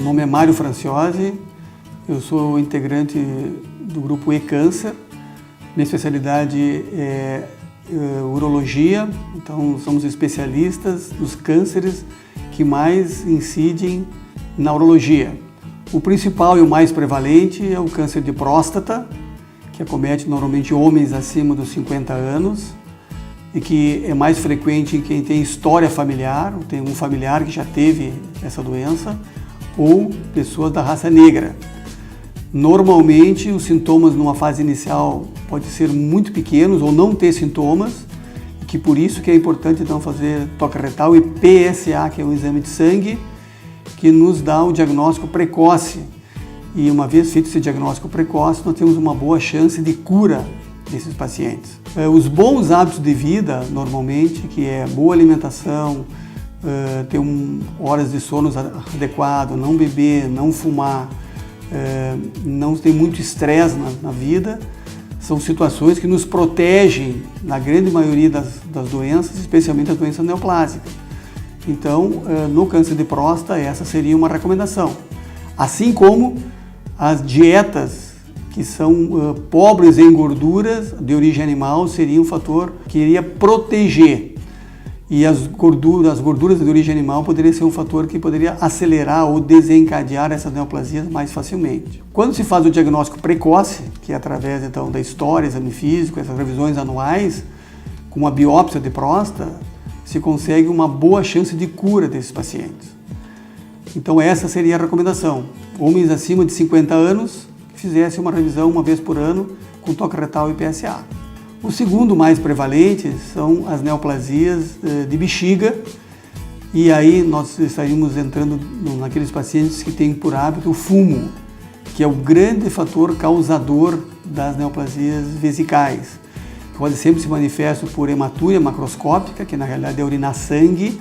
nome é Mário Franciosi, eu sou integrante do grupo E-Câncer. Minha especialidade é urologia, então somos especialistas dos cânceres que mais incidem na urologia. O principal e o mais prevalente é o câncer de próstata, que acomete normalmente homens acima dos 50 anos e que é mais frequente em quem tem história familiar, ou tem um familiar que já teve essa doença, ou pessoas da raça negra. Normalmente, os sintomas numa fase inicial podem ser muito pequenos ou não ter sintomas, que por isso que é importante então fazer toque retal e PSA, que é um exame de sangue, que nos dá o diagnóstico precoce. E uma vez feito esse diagnóstico precoce, nós temos uma boa chance de cura desses pacientes. Os bons hábitos de vida, normalmente, que é boa alimentação, ter horas de sono adequado, não beber, não fumar, não ter muito estresse na vida, são situações que nos protegem na grande maioria das doenças, especialmente as doenças neoplásicas. Então, no câncer de próstata, essa seria uma recomendação. Assim como as dietas que são pobres em gorduras de origem animal seria um fator que iria proteger. E as gorduras de origem animal poderia ser um fator que poderia acelerar ou desencadear essas neoplasias mais facilmente. Quando se faz o diagnóstico precoce, que é através então da história, exame físico, essas revisões anuais, com uma biópsia de próstata, se consegue uma boa chance de cura desses pacientes. Então essa seria a recomendação. Homens acima de 50 anos que fizessem uma revisão uma vez por ano com toque retal e PSA. O segundo mais prevalente são as neoplasias de bexiga, e aí nós estaríamos entrando naqueles pacientes que têm por hábito o fumo, que é o grande fator causador das neoplasias vesicais. Pode sempre se manifestar por hematúria macroscópica, que na realidade é urinar sangue,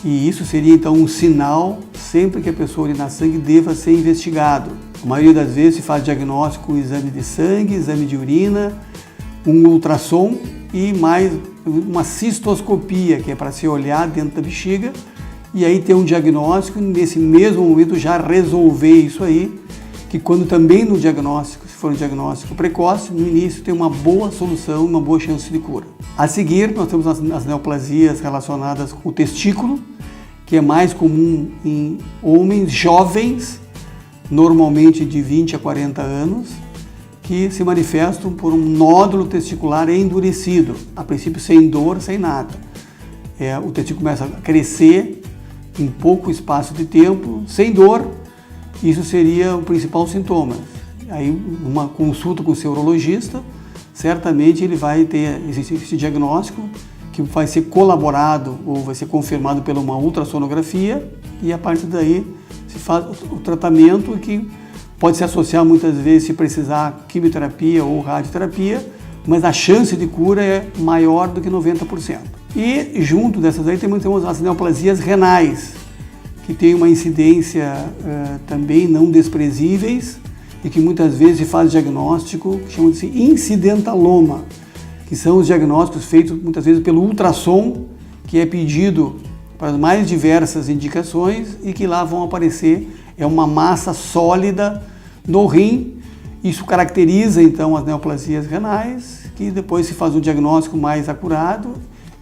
e isso seria então um sinal, sempre que a pessoa urinar sangue, deva ser investigado. A maioria das vezes se faz diagnóstico com exame de sangue, exame de urina, um ultrassom e mais uma cistoscopia, que é para se olhar dentro da bexiga e aí ter um diagnóstico, nesse mesmo momento já resolver isso aí, que quando também no diagnóstico, se for um diagnóstico precoce, no início tem uma boa solução, uma boa chance de cura. A seguir, nós temos as neoplasias relacionadas com o testículo, que é mais comum em homens jovens, normalmente de 20 a 40 anos, que se manifestam por um nódulo testicular endurecido, a princípio sem dor, sem nada. O testículo começa a crescer em pouco espaço de tempo, sem dor, isso seria o principal sintoma. Aí uma consulta com o seu urologista, certamente ele vai ter esse diagnóstico, que vai ser colaborado ou vai ser confirmado pela uma ultrassonografia, e a partir daí se faz o tratamento que pode se associar muitas vezes se precisar quimioterapia ou radioterapia, mas a chance de cura é maior do que 90%. E junto dessas aí temos as neoplasias renais, que tem uma incidência também não desprezíveis e que muitas vezes se faz diagnóstico que chama de incidentaloma, que são os diagnósticos feitos muitas vezes pelo ultrassom, que é pedido para as mais diversas indicações e que lá vão aparecer uma massa sólida no rim. Isso caracteriza então as neoplasias renais, que depois se faz um diagnóstico mais acurado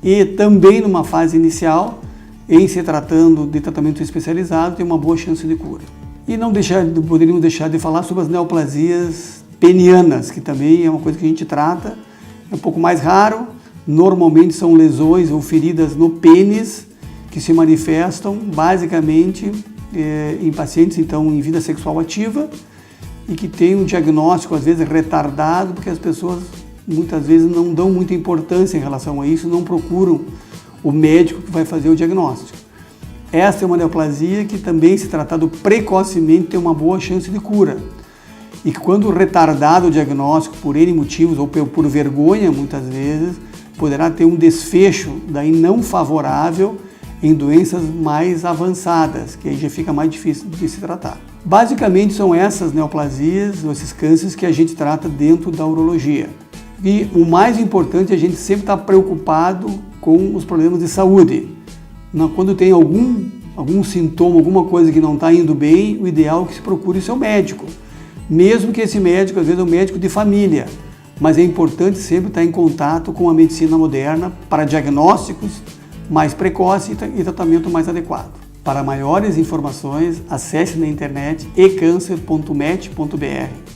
e também numa fase inicial, em se tratando de tratamento especializado, tem uma boa chance de cura. E não poderíamos deixar de falar sobre as neoplasias penianas, que também é uma coisa que a gente trata, é um pouco mais raro, normalmente são lesões ou feridas no pênis, que se manifestam basicamente em pacientes então em vida sexual ativa e que tem um diagnóstico às vezes retardado, porque as pessoas muitas vezes não dão muita importância em relação a isso, não procuram o médico que vai fazer o diagnóstico. Essa é uma neoplasia que também, se tratado precocemente, tem uma boa chance de cura. E que quando retardado o diagnóstico por N motivos ou por vergonha, muitas vezes, poderá ter um desfecho daí não favorável em doenças mais avançadas, que aí já fica mais difícil de se tratar. Basicamente são essas neoplasias, esses cânceres que a gente trata dentro da urologia. E o mais importante é a gente sempre estar preocupado com os problemas de saúde. Quando tem algum algum sintoma, alguma coisa que não está indo bem, o ideal é que se procure o seu médico. Mesmo que esse médico, às vezes, é um médico de família. Mas é importante sempre estar em contato com a medicina moderna para diagnósticos mais precoces e tratamento mais adequado. Para maiores informações, acesse na internet ecancer.met.br.